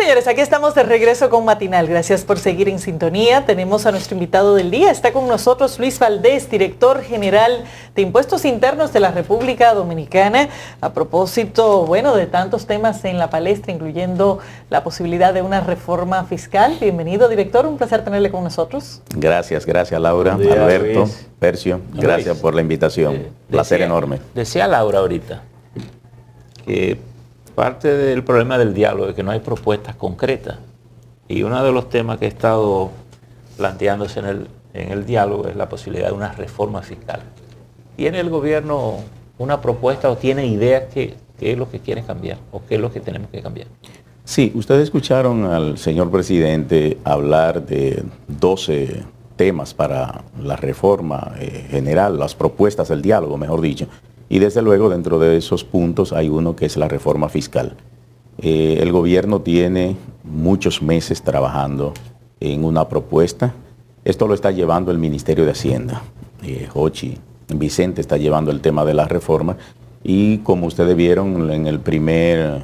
señores, aquí estamos de regreso con Matinal. Gracias por seguir en sintonía. Tenemos a nuestro invitado del día. Está con nosotros Luis Valdés, director general de Impuestos Internos de la República Dominicana. A propósito, bueno, de tantos temas en la palestra, incluyendo la posibilidad de una reforma fiscal. Bienvenido, director. Un placer tenerle con nosotros. Gracias Laura, Alberto, Luis. Percio. Gracias por la invitación. Placer enorme. Decía Laura ahorita que parte del problema del diálogo es que no hay propuestas concretas. Y uno de los temas que he estado planteándose en el diálogo es la posibilidad de una reforma fiscal. ¿Tiene el gobierno una propuesta o tiene ideas qué es lo que quiere cambiar o qué es lo que tenemos que cambiar? Sí, ustedes escucharon al señor presidente hablar de 12 temas para la reforma general, las propuestas del diálogo, mejor dicho. Y desde luego dentro de esos puntos hay uno que es la reforma fiscal. El gobierno tiene muchos meses trabajando en una propuesta. Esto lo está llevando el Ministerio de Hacienda. Jochi Vicente está llevando el tema de la reforma y como ustedes vieron en el primer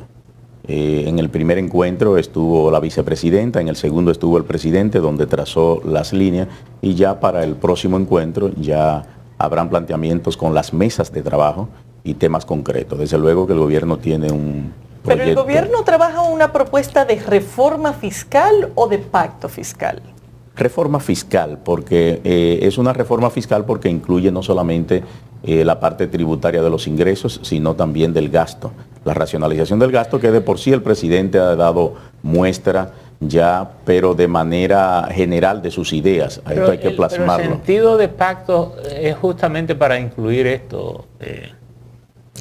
encuentro estuvo la vicepresidenta, en el segundo estuvo el presidente donde trazó las líneas y ya para el próximo encuentro ya habrán planteamientos con las mesas de trabajo y temas concretos. Desde luego que el gobierno tiene un proyecto. ¿Pero el gobierno trabaja una propuesta de reforma fiscal o de pacto fiscal? Reforma fiscal, porque es una reforma fiscal porque incluye no solamente la parte tributaria de los ingresos, sino también del gasto. La racionalización del gasto que de por sí el presidente ha dado muestra ya, pero de manera general de sus ideas. Esto hay que plasmarlo. Pero el sentido de pacto es justamente para incluir esto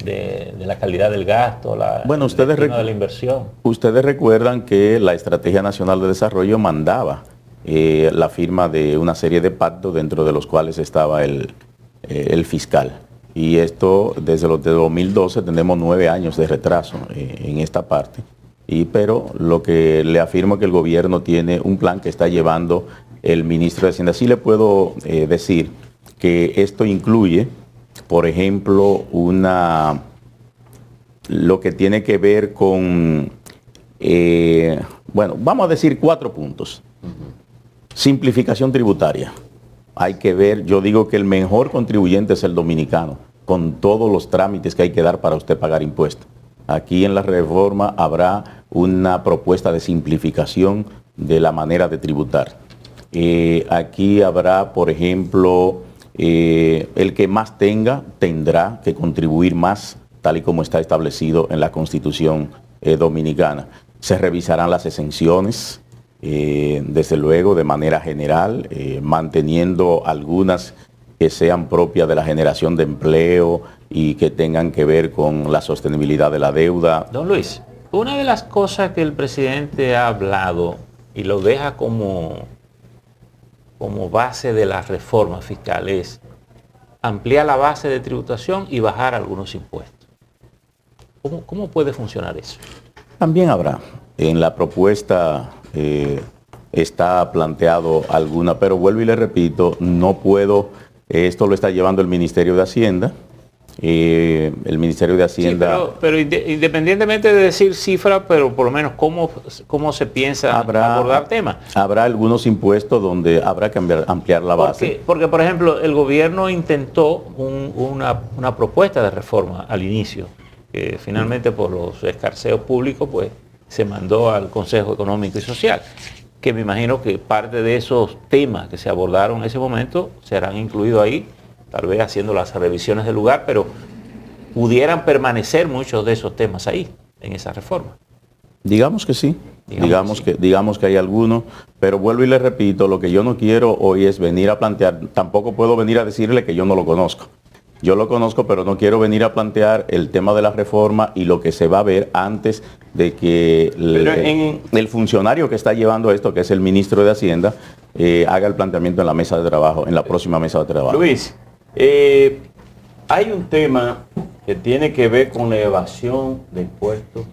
de la calidad del gasto, de la inversión. Ustedes recuerdan que la Estrategia Nacional de Desarrollo mandaba la firma de una serie de pactos dentro de los cuales estaba el fiscal. Y esto desde los de 2012 tenemos 9 años de retraso en esta parte. Pero lo que le afirmo es que el gobierno tiene un plan que está llevando el ministro de Hacienda. Sí le puedo decir que esto incluye, por ejemplo, lo que tiene que ver con, vamos a decir 4 puntos. Simplificación tributaria. Hay que ver, yo digo que el mejor contribuyente es el dominicano, con todos los trámites que hay que dar para usted pagar impuestos. Aquí en la reforma habrá una propuesta de simplificación de la manera de tributar. Aquí habrá, por ejemplo, el que más tendrá que contribuir más, tal y como está establecido en la Constitución dominicana. Se revisarán las exenciones, desde luego, de manera general, manteniendo algunas que sean propias de la generación de empleo y que tengan que ver con la sostenibilidad de la deuda. Don Luis, una de las cosas que el presidente ha hablado y lo deja como base de la reforma fiscal es ampliar la base de tributación y bajar algunos impuestos. ¿Cómo puede funcionar eso? También habrá. En la propuesta está planteado alguna, pero vuelvo y le repito, no puedo, esto lo está llevando el Ministerio de Hacienda. El Ministerio de Hacienda... Sí, pero independientemente de decir cifra, pero por lo menos cómo se piensa abordar temas. Habrá algunos impuestos donde habrá que ampliar la base. Porque, por ejemplo, el gobierno intentó una propuesta de reforma al inicio, que finalmente por los escarceos públicos pues se mandó al Consejo Económico y Social, que me imagino que parte de esos temas que se abordaron en ese momento serán incluidos ahí, tal vez haciendo las revisiones del lugar, pero pudieran permanecer muchos de esos temas ahí, en esa reforma. Digamos que sí, digamos que hay algunos, pero vuelvo y le repito, lo que yo no quiero hoy es venir a plantear, tampoco puedo venir a decirle que yo no lo conozco. Yo lo conozco, pero no quiero venir a plantear el tema de la reforma y lo que se va a ver antes de que el funcionario que está llevando esto, que es el ministro de Hacienda, haga el planteamiento en la mesa de trabajo, en la próxima mesa de trabajo. Luis, hay un tema que tiene que ver con la evasión de impuestos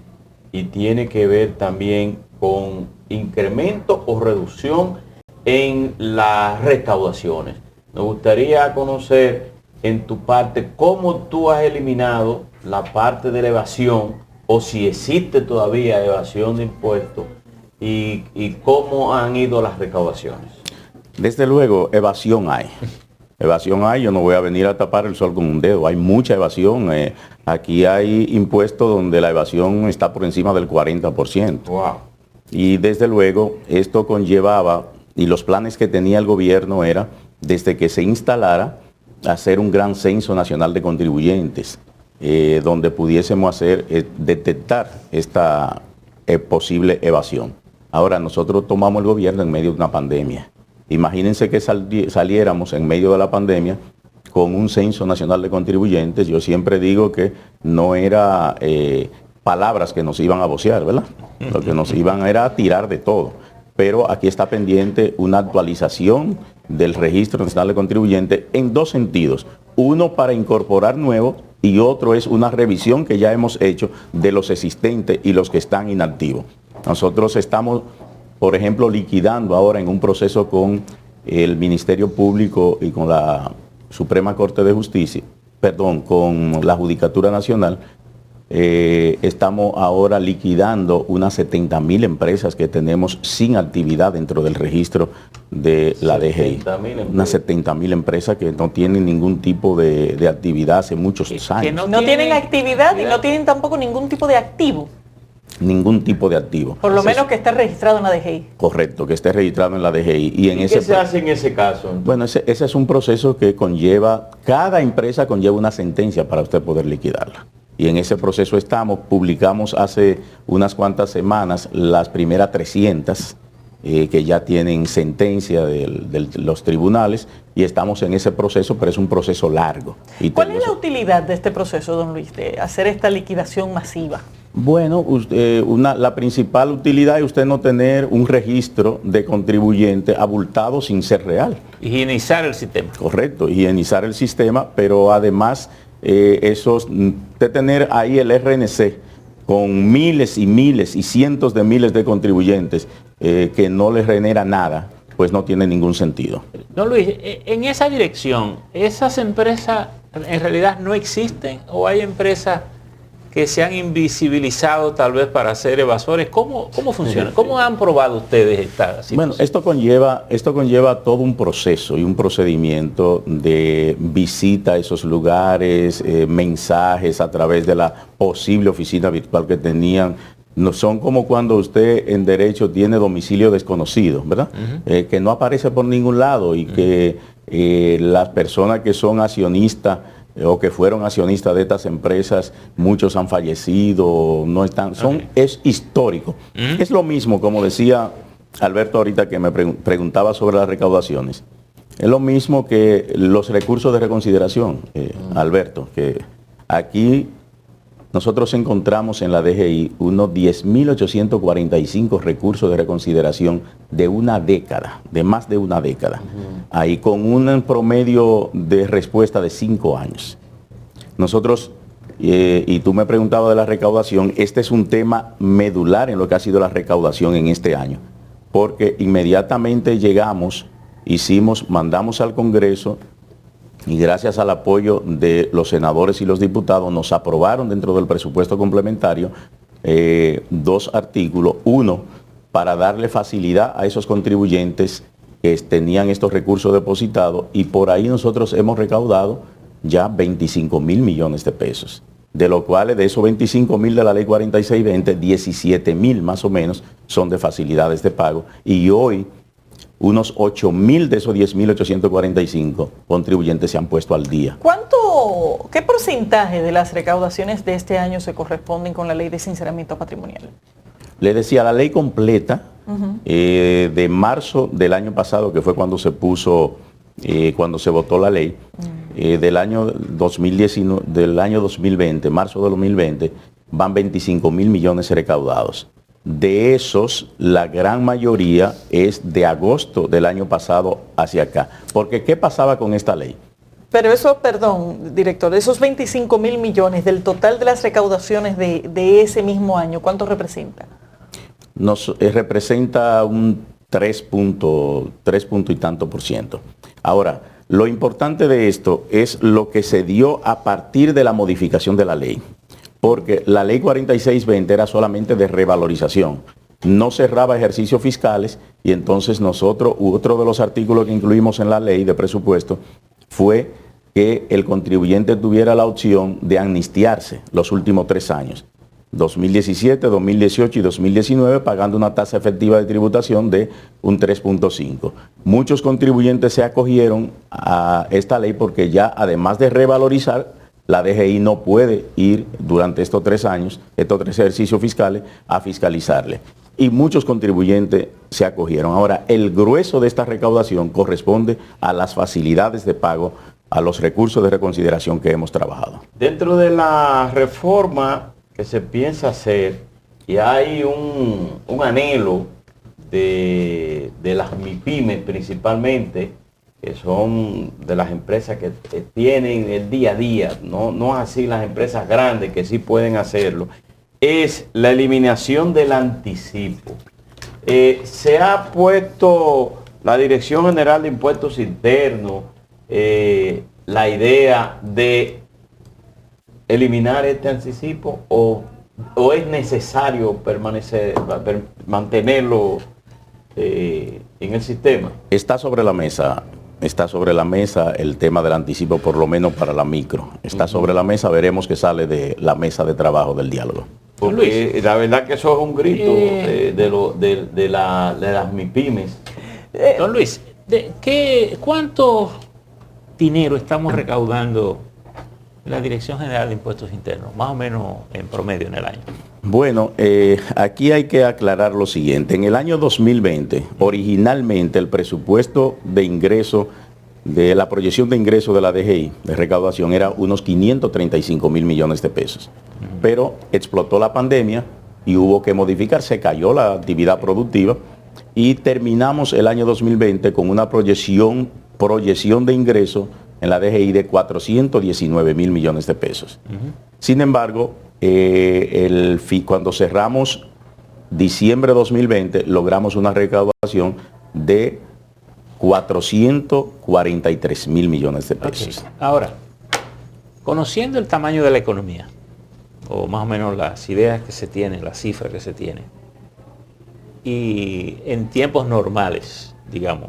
y tiene que ver también con incremento o reducción en las recaudaciones. Nos gustaría conocer en tu parte cómo tú has eliminado la parte de la evasión o si existe todavía evasión de impuestos y cómo han ido las recaudaciones. Desde luego, evasión hay. Evasión hay, yo no voy a venir a tapar el sol con un dedo, hay mucha evasión. Aquí hay impuestos donde la evasión está por encima del 40%. Wow. Y desde luego, esto conllevaba, y los planes que tenía el gobierno era, desde que se instalara, hacer un gran censo nacional de contribuyentes, donde pudiésemos detectar esta posible evasión. Ahora, nosotros tomamos el gobierno en medio de una pandemia. Imagínense que saliéramos en medio de la pandemia con un censo nacional de contribuyentes. Yo siempre digo que no era palabras que nos iban a vocear, ¿verdad? Lo que nos iban era a tirar de todo. Pero aquí está pendiente una actualización del Registro Nacional de Contribuyentes en dos sentidos. Uno para incorporar nuevos y otro es una revisión que ya hemos hecho de los existentes y los que están inactivos. Nosotros estamos, por ejemplo, liquidando ahora en un proceso con el Ministerio Público y con la Suprema Corte de Justicia, con la Judicatura Nacional, estamos ahora liquidando unas 70.000 empresas que tenemos sin actividad dentro del registro de la DGI. Unas 70.000 empresas que no tienen ningún tipo de actividad hace muchos años. No tienen actividad y no tienen tampoco ningún tipo de activo. Ningún tipo de activo. Por lo menos que esté registrado en la DGI. Correcto, que esté registrado en la DGI. ¿Y qué se hace en ese caso? Bueno, ese es un proceso que conlleva, cada empresa conlleva una sentencia para usted poder liquidarla. Y en ese proceso estamos, publicamos hace unas cuantas semanas las primeras 300 que ya tienen sentencia de los tribunales y estamos en ese proceso, pero es un proceso largo. ¿Cuál es la utilidad de este proceso, don Luis, de hacer esta liquidación masiva? Bueno, la principal utilidad es usted no tener un registro de contribuyente abultado sin ser real. Higienizar el sistema. Correcto, higienizar el sistema, pero además de tener ahí el RNC con miles y miles y cientos de miles de contribuyentes que no les genera nada, pues no tiene ningún sentido. Don Luis, en esa dirección, ¿esas empresas en realidad no existen o hay empresas que se han invisibilizado tal vez para ser evasores? ¿Cómo funciona? ¿Cómo han probado ustedes esta situación? Bueno, esto conlleva todo un proceso y un procedimiento de visita a esos lugares, mensajes a través de la posible oficina virtual que tenían. No son como cuando usted en derecho tiene domicilio desconocido, ¿verdad? Que no aparece por ningún lado y que las personas que son accionistas o que fueron accionistas de estas empresas, muchos han fallecido, no están, es histórico. Es lo mismo, como decía Alberto ahorita que me preguntaba sobre las recaudaciones, es lo mismo que los recursos de reconsideración, Alberto, que aquí nosotros encontramos en la DGI unos 10.845 recursos de reconsideración de una década, de más de una década, ahí con un promedio de respuesta de 5 años. Nosotros, y tú me preguntabas de la recaudación, este es un tema medular en lo que ha sido la recaudación en este año, porque inmediatamente llegamos, mandamos al Congreso, y gracias al apoyo de los senadores y los diputados nos aprobaron dentro del presupuesto complementario 2 artículos. Uno, para darle facilidad a esos contribuyentes que tenían estos recursos depositados y por ahí nosotros hemos recaudado ya 25.000 millones de pesos. De lo cual de esos 25.000 de la ley 4620, 17.000 más o menos son de facilidades de pago. Y hoy unos 8.000 de esos 10.845 contribuyentes se han puesto al día. ¿Qué porcentaje de las recaudaciones de este año se corresponden con la ley de sinceramiento patrimonial? Le decía, la ley completa de marzo del año pasado, que fue cuando se cuando se votó la ley, del año 2020, marzo de 2020, van 25.000 millones recaudados. De esos, la gran mayoría es de agosto del año pasado hacia acá. Porque, ¿qué pasaba con esta ley? Pero eso, perdón, director, esos 25.000 millones del total de las recaudaciones de ese mismo año, ¿cuánto representa? Representa un 3 y tanto por ciento. Ahora, lo importante de esto es lo que se dio a partir de la modificación de la ley. Porque la ley 4620 era solamente de revalorización. no cerraba ejercicios fiscales y entonces nosotros, otro de los artículos que incluimos en la ley de presupuesto fue que el contribuyente tuviera la opción de amnistiarse los últimos 3 años, 2017, 2018 y 2019, pagando una tasa efectiva de tributación de un 3.5. Muchos contribuyentes se acogieron a esta ley porque ya, además de revalorizar, la DGI no puede ir durante estos 3 años, estos 3 ejercicios fiscales, a fiscalizarle. Y muchos contribuyentes se acogieron. Ahora, el grueso de esta recaudación corresponde a las facilidades de pago, a los recursos de reconsideración que hemos trabajado. Dentro de la reforma que se piensa hacer, y hay un anhelo de las MIPYMES principalmente, que son de las empresas que tienen el día a día, no así las empresas grandes que sí pueden hacerlo, es la eliminación del anticipo. Se ha puesto la Dirección General de Impuestos Internos la idea de eliminar este anticipo o es necesario mantenerlo en el sistema. Está sobre la mesa el tema del anticipo, por lo menos para la micro. Está sobre la mesa, veremos qué sale de la mesa de trabajo del diálogo. Porque la verdad que eso es un grito de las MIPYMES. Don Luis, ¿cuánto dinero estamos recaudando la Dirección General de Impuestos Internos, más o menos en promedio en el año? Bueno, aquí hay que aclarar lo siguiente. En el año 2020, originalmente el presupuesto de ingreso, de la proyección de ingreso de la DGI, de recaudación, era unos 535 mil millones de pesos. Pero explotó la pandemia y hubo que modificar, se cayó la actividad productiva y terminamos el año 2020 con una proyección de ingreso en la DGI de 419 mil millones de pesos. Sin embargo, cuando cerramos diciembre de 2020, logramos una recaudación de 443 mil millones de pesos. Okay. Ahora, conociendo el tamaño de la economía, o más o menos las ideas que se tienen, las cifras que se tienen, y en tiempos normales, digamos,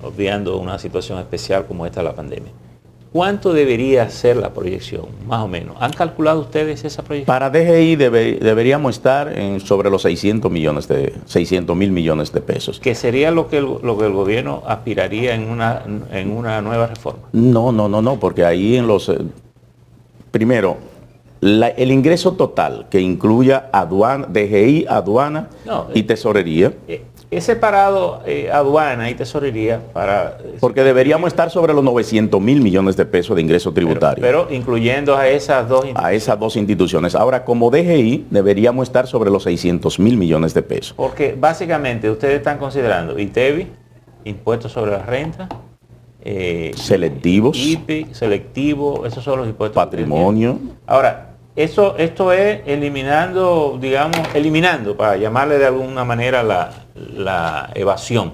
obviando una situación especial como esta de la pandemia, ¿cuánto debería ser la proyección, más o menos? ¿Han calculado ustedes esa proyección? Para DGI deberíamos estar sobre los 600 mil millones de pesos. ¿Que sería lo que el gobierno aspiraría en una nueva reforma? No, porque ahí primero, el ingreso total que incluya DGI, aduana y tesorería. He separado aduana y tesorería para... Porque deberíamos estar sobre los 900 mil millones de pesos de ingreso tributario. Pero incluyendo a esas dos instituciones. A esas dos instituciones. Ahora, como DGI, deberíamos estar sobre los 600 mil millones de pesos. Porque básicamente ustedes están considerando ITEVI, impuestos sobre la renta, selectivos, IPI, selectivo, esos son los impuestos. Patrimonio. Ahora, esto es eliminando, para llamarle de alguna manera la evasión.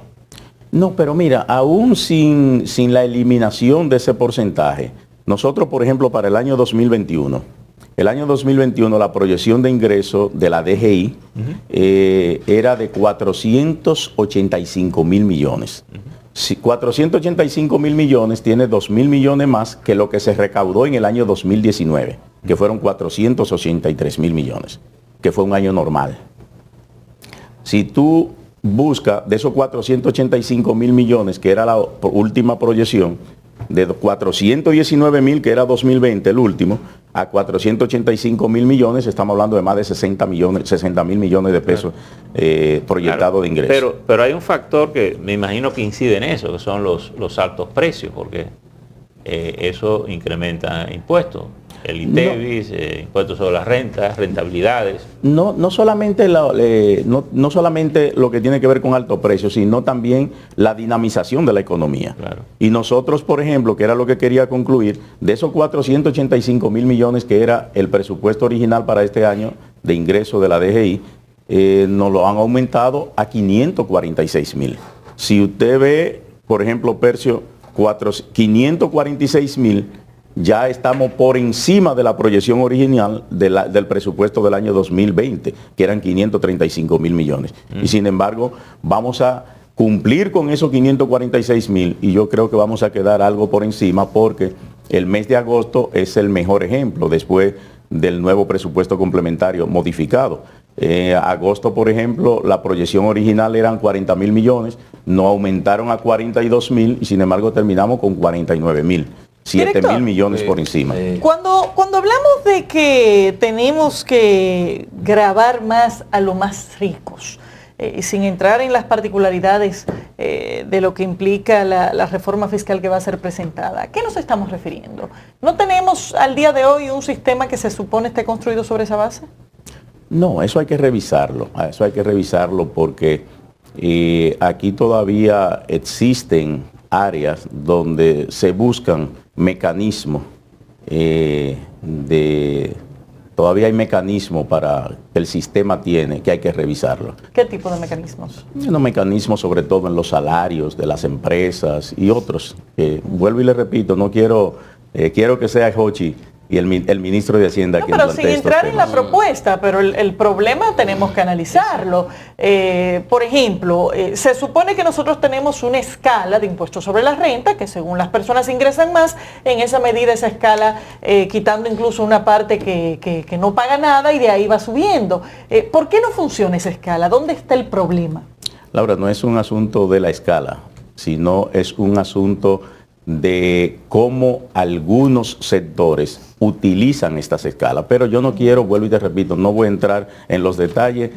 No, pero mira, aún sin la eliminación de ese porcentaje, nosotros, por ejemplo, para el año 2021, la proyección de ingreso de la DGI era de 485 mil millones. Si 485 mil millones tiene 2 mil millones más que lo que se recaudó en el año 2019, que fueron 483 mil millones, que fue un año normal. Si tú buscas de esos 485 mil millones, que era la última proyección, de 419 mil, que era 2020, el último, a 485 mil millones, estamos hablando de más de 60 mil millones de pesos proyectados de ingresos. Pero hay un factor que me imagino que incide en eso, que son los altos precios, porque eso incrementa impuestos. El ITEVIS, impuestos sobre las rentas, rentabilidades. No solamente lo que tiene que ver con altos precios, sino también la dinamización de la economía. Claro. Y nosotros, por ejemplo, que era lo que quería concluir, de esos 485 mil millones que era el presupuesto original para este año de ingreso de la DGI, nos lo han aumentado a 546 mil. Si usted ve, por ejemplo, Percio, 546 mil ya estamos por encima de la proyección original del presupuesto del año 2020, que eran 535 mil millones. Y sin embargo, vamos a cumplir con esos 546 mil y yo creo que vamos a quedar algo por encima porque el mes de agosto es el mejor ejemplo después del nuevo presupuesto complementario modificado. Agosto, por ejemplo, la proyección original eran 40 mil millones, no aumentaron a 42 mil y sin embargo terminamos con 49 mil. 7 mil millones por encima. Cuando hablamos de que tenemos que gravar más a los más ricos, sin entrar en las particularidades de lo que implica la reforma fiscal que va a ser presentada, ¿a qué nos estamos refiriendo? ¿No tenemos al día de hoy un sistema que se supone esté construido sobre esa base? No, eso hay que revisarlo. Eso hay que revisarlo porque aquí todavía existen áreas donde se buscan mecanismos todavía hay mecanismos para que el sistema tiene, que hay que revisarlo. ¿Qué tipo de mecanismos? Unos mecanismos sobre todo en los salarios de las empresas y otros. Vuelvo y le repito, no quiero que sea Jochi y el ministro de Hacienda quien pero sin entrar en la propuesta, pero el problema tenemos que analizarlo. Por ejemplo, se supone que nosotros tenemos una escala de impuestos sobre la renta, que según las personas ingresan más, en esa medida esa escala, quitando incluso una parte que no paga nada y de ahí va subiendo. ¿Por qué no funciona esa escala? ¿Dónde está el problema? Laura, no es un asunto de la escala, sino es un asunto de cómo algunos sectores utilizan estas escalas. Pero yo no quiero, vuelvo y te repito, no voy a entrar en los detalles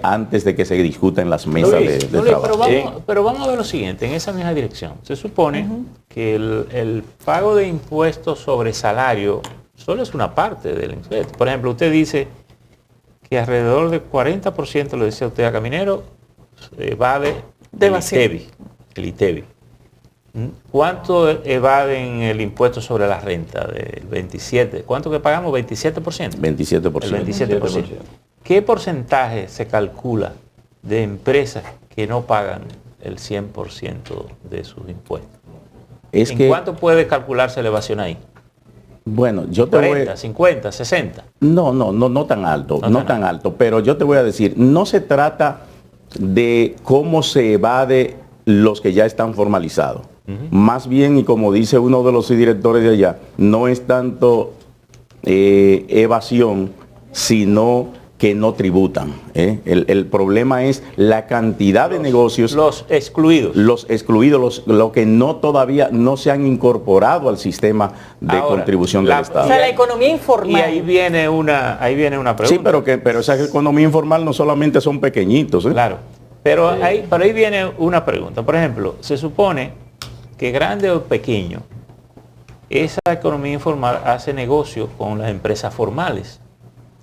antes de que se discuta en las mesas de trabajo. Pero vamos a ver lo siguiente, en esa misma dirección. Se supone que el pago de impuestos sobre salario solo es una parte del impuesto. Por ejemplo, usted dice que alrededor del 40%, lo decía usted a Caminero, evade el ITEVI. ¿Cuánto evaden el impuesto sobre la renta? Del 27%. ¿Cuánto que pagamos? 27%. 27%. El 27%. ¿Qué porcentaje se calcula de empresas que no pagan el 100% de sus impuestos? ¿En cuánto puede calcularse la evasión ahí? Bueno, yo te 40, 50, 60. No tan alto, no tan alto, pero yo te voy a decir, no se trata de cómo se evade los que ya están formalizados. Más bien, y como dice uno de los directores de allá, no es tanto evasión, sino que no tributan. El problema es la cantidad de negocios. Los excluidos. Los excluidos, los que todavía no se han incorporado al sistema de contribución del Estado. O sea, la economía informal. Y ahí viene una pregunta. Sí, pero esa economía informal no solamente son pequeñitos. Claro. Pero ahí viene una pregunta. Por ejemplo, se supone que grande o pequeño, esa economía informal hace negocio con las empresas formales.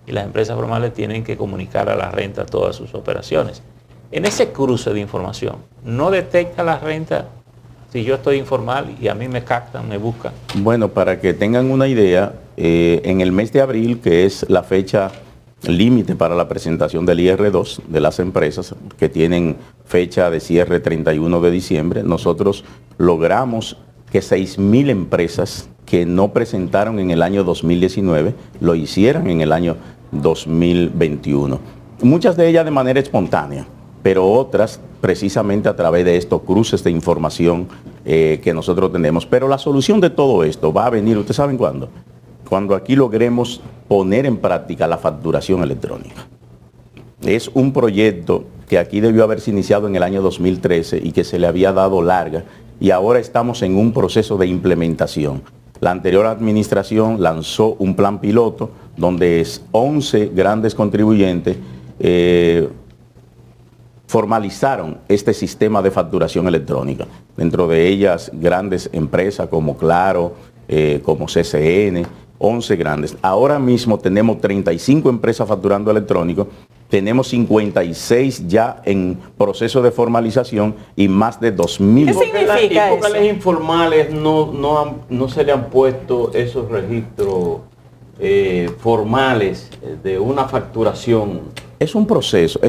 Y las empresas formales tienen que comunicar a la renta todas sus operaciones. En ese cruce de información, ¿no detecta la renta si yo estoy informal y a mí me captan, me buscan? Bueno, para que tengan una idea, en el mes de abril, que es la fecha límite para la presentación del IR2 de las empresas que tienen fecha de cierre 31 de diciembre, nosotros logramos que 6.000 empresas que no presentaron en el año 2019 lo hicieran en el año 2021. Muchas de ellas de manera espontánea, pero otras precisamente a través de estos cruces de información que nosotros tenemos. Pero la solución de todo esto va a venir, ¿ustedes saben cuándo? Cuando aquí logremos poner en práctica la facturación electrónica. Es un proyecto que aquí debió haberse iniciado en el año 2013 y que se le había dado larga y ahora estamos en un proceso de implementación. La anterior administración lanzó un plan piloto donde 11 grandes contribuyentes formalizaron este sistema de facturación electrónica. Dentro de ellas grandes empresas como Claro, como CCN, 11 grandes. Ahora mismo tenemos 35 empresas facturando electrónico, tenemos 56 ya en proceso de formalización y más de 2.000. ¿Qué significa eso? ¿Y por qué las informales no se le han puesto esos registros formales de una facturación? Es un proceso.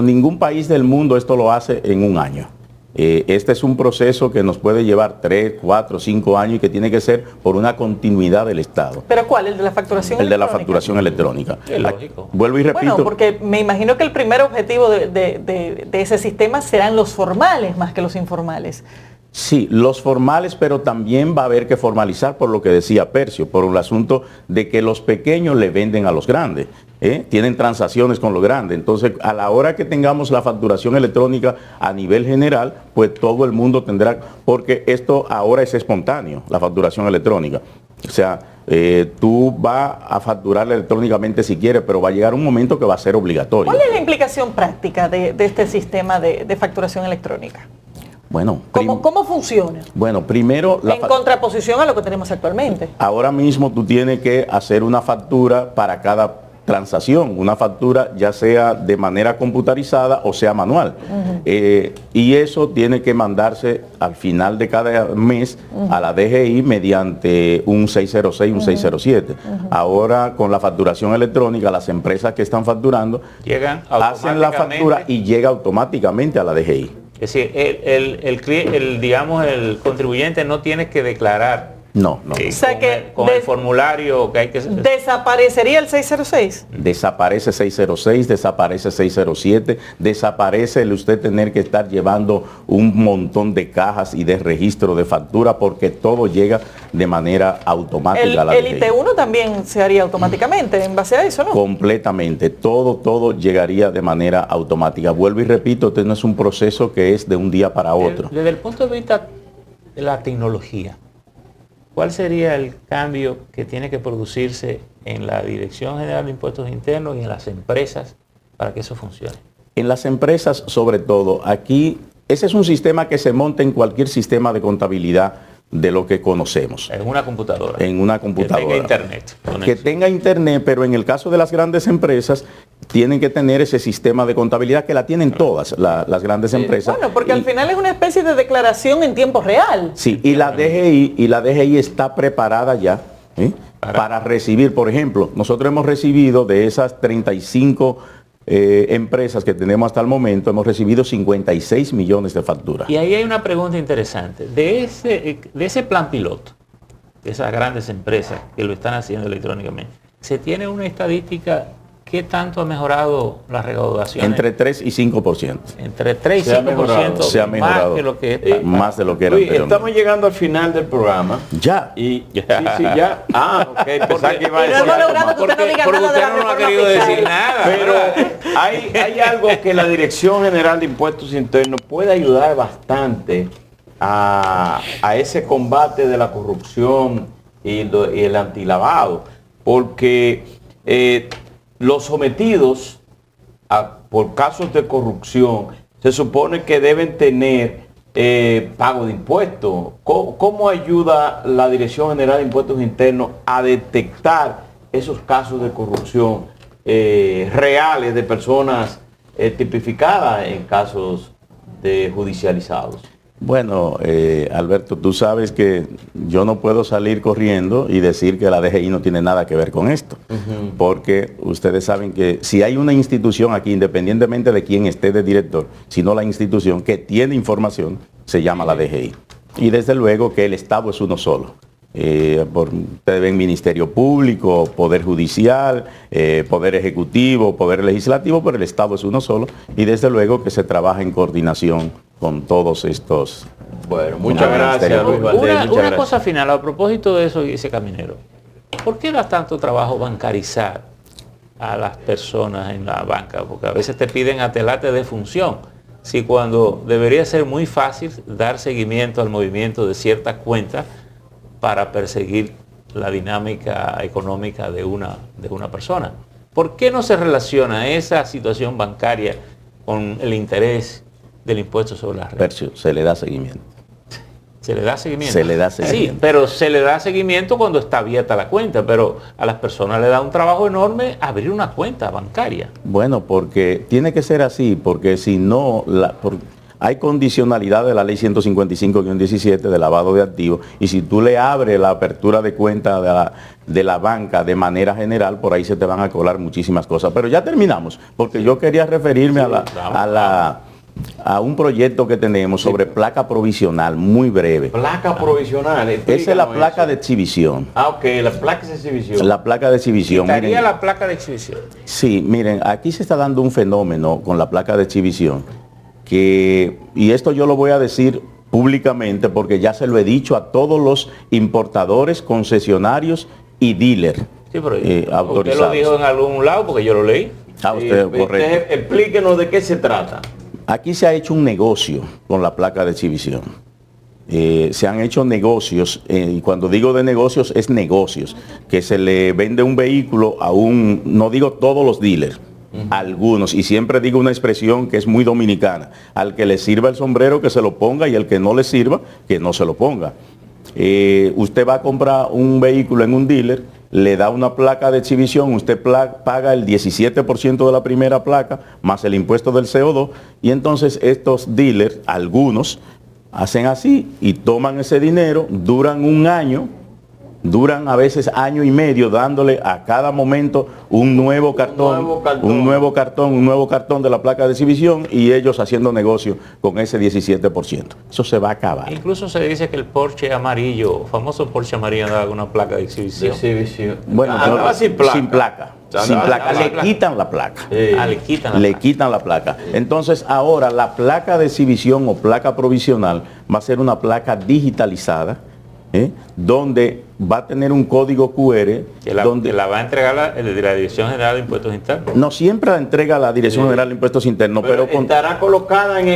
Ningún país del mundo esto lo hace en un año. Este es un proceso que nos puede llevar 3, 4, 5 años y que tiene que ser por una continuidad del Estado. ¿Pero cuál? ¿El de la facturación El de la electrónica? facturación electrónica. Es lógico. Vuelvo y repito. Bueno, porque me imagino que el primer objetivo de ese sistema serán los formales más que los informales. Sí, los formales, pero también va a haber que formalizar por lo que decía Percio, por el asunto de que los pequeños le venden a los grandes, tienen transacciones con los grandes. Entonces, a la hora que tengamos la facturación electrónica a nivel general, pues todo el mundo tendrá, porque esto ahora es espontáneo, la facturación electrónica. O sea, tú vas a facturar electrónicamente si quieres, pero va a llegar un momento que va a ser obligatorio. ¿Cuál es la implicación práctica de este sistema de facturación electrónica? Bueno, ¿Cómo funciona? bueno, primero... En contraposición a lo que tenemos actualmente. Ahora mismo tú tienes que hacer una factura para cada transacción, una factura ya sea de manera computarizada o sea manual. Y eso tiene que mandarse al final de cada mes a la DGI mediante un 606, un 607. Ahora con la facturación electrónica, las empresas que están facturando Llegan hacen la factura y llega automáticamente a la DGI. Es decir, digamos, el contribuyente no tiene que declarar No. O sea que con el formulario que hay que... ¿Desaparecería el 606? Desaparece 606, desaparece 607, desaparece el usted tener que estar llevando un montón de cajas y de registro de factura porque todo llega de manera automática a la El DGI. IT1 también se haría automáticamente en base a eso, ¿no? Completamente, todo llegaría de manera automática. Vuelvo y repito, este no es un proceso que es de un día para otro. Desde el punto de vista de la tecnología, ¿cuál sería el cambio que tiene que producirse en la Dirección General de Impuestos Internos y en las empresas para que eso funcione? En las empresas, sobre todo, aquí, ese es un sistema que se monta en cualquier sistema de contabilidad de lo que conocemos. En una computadora. En una computadora. Que tenga internet. Que tenga internet, pero en el caso de las grandes empresas, tienen que tener ese sistema de contabilidad que la tienen todas las grandes empresas. Bueno, porque al final es una especie de declaración en tiempo real. Sí, y la DGI está preparada ya para recibir, por ejemplo, nosotros hemos recibido de esas 35 empresas que tenemos hasta el momento, hemos recibido 56 millones de facturas. Y ahí hay una pregunta interesante. De ese plan piloto, de esas grandes empresas que lo están haciendo electrónicamente, ¿se tiene una estadística? ¿Qué tanto ha mejorado la recaudación? Entre 3 y 5%. Entre 3 y 5%. Se ha mejorado. Más que lo que es. Más de lo que era anteriormente. Estamos llegando al final del programa. Ya. Y sí, ya. Ok, pensaba que iba a Y no decir hemos algo logrado más. que usted no diga Porque nada de usted la no ha reforma querido fiscal. decir nada. Pero ¿verdad? hay algo que la Dirección General de Impuestos Internos puede ayudar bastante a ese combate de la corrupción y el antilavado, porque los sometidos por casos de corrupción se supone que deben tener pago de impuestos. ¿Cómo ayuda la Dirección General de Impuestos Internos a detectar esos casos de corrupción reales de personas tipificadas en casos de judicializados? Bueno, Alberto, tú sabes que yo no puedo salir corriendo y decir que la DGI no tiene nada que ver con esto, porque ustedes saben que si hay una institución aquí, independientemente de quién esté de director, sino la institución que tiene información, se llama la DGI. Y desde luego que el Estado es uno solo. Ustedes ven Ministerio Público, Poder Judicial, Poder Ejecutivo, Poder Legislativo, pero el Estado es uno solo y desde luego que se trabaja en coordinación con todos estos. Bueno, muchas gracias, Luis Valdés. Una muchas gracias. cosa final, a propósito de eso y ese caminero. ¿Por qué da tanto trabajo bancarizar a las personas en la banca? Porque a veces te piden atelate de función. Si cuando debería ser muy fácil dar seguimiento al movimiento de ciertas cuentas para perseguir la dinámica económica de una persona. ¿Por qué no se relaciona esa situación bancaria con el interés del impuesto sobre la renta? Percio, se le da seguimiento. ¿Se le da seguimiento? Se le da seguimiento. Sí, pero se le da seguimiento cuando está abierta la cuenta, pero a las personas le da un trabajo enorme abrir una cuenta bancaria. Bueno, porque tiene que ser así, porque si no, hay condicionalidad de la ley 155-17 de lavado de activos y si tú le abres la apertura de cuenta de la banca de manera general, por ahí se te van a colar muchísimas cosas. Pero ya terminamos, porque yo quería referirme a la a un proyecto que tenemos sobre placa provisional, muy breve. Placa provisional. Esa es la placa de exhibición. Ok, la placa de exhibición. La placa de exhibición. ¿Quitaría Miren, la placa de exhibición? sí, miren, aquí se está dando un fenómeno con la placa de exhibición y esto yo lo voy a decir públicamente porque ya se lo he dicho a todos los importadores, concesionarios y dealers Sí, pero usted autorizados. lo dijo en algún lado porque yo lo leí. Usted, correcto. Usted explíquenos de qué se trata. Aquí se ha hecho un negocio con la placa de exhibición. Se han hecho negocios, y cuando digo de negocios, es negocios, que se le vende un vehículo a no digo todos los dealers, algunos, y siempre digo una expresión que es muy dominicana: al que le sirva el sombrero que se lo ponga y al que no le sirva que no se lo ponga. Usted va a comprar un vehículo en un dealer, le da una placa de exhibición, usted paga el 17% de la primera placa más el impuesto del CO2, y entonces estos dealers, algunos, hacen así y toman ese dinero, duran un año, duran a veces año y medio dándole a cada momento un nuevo cartón de la placa de exhibición, y ellos haciendo negocio con ese 17%. Eso se va a acabar. Incluso se dice que el Porsche amarillo, famoso Porsche amarillo, andaba con una placa de exhibición. Bueno, Andaba sin placa. sin placa. Andaba Sin sin placa. Le placa. quitan la placa. Le quitan la Le placa. quitan la placa. Entonces ahora la placa de exhibición o placa provisional va a ser una placa digitalizada, donde va a tener un código QR, Que la va a entregar la Dirección General de Impuestos Internos. no siempre la entrega la Dirección General de Impuestos Internos, pero estará colocada en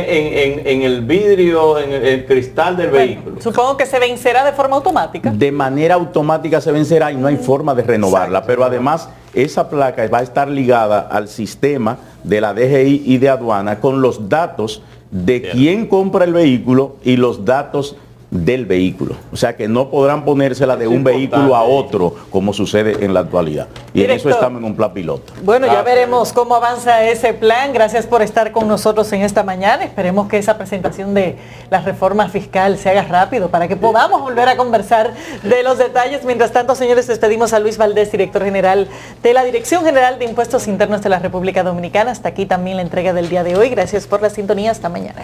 el vidrio, en el cristal del vehículo. Supongo que se vencerá de forma automática. de manera automática se vencerá y no hay forma de renovarla. Exacto. Pero además esa placa va a estar ligada al sistema de la DGI y de aduana con los datos de quién compra el vehículo y los datos del vehículo. O sea que no podrán ponérsela de Es un importante. vehículo a otro como sucede en la actualidad. Y en eso Director. estamos en un plan piloto. Bueno, ya Gracias. veremos cómo avanza ese plan. Gracias por estar con nosotros en esta mañana. Esperemos que esa presentación de la reforma fiscal se haga rápido para que podamos volver a conversar de los detalles. Mientras tanto, señores, despedimos a Luis Valdés, director general de la Dirección General de Impuestos Internos de la República Dominicana. Hasta aquí también la entrega del día de hoy. Gracias por la sintonía. Hasta mañana.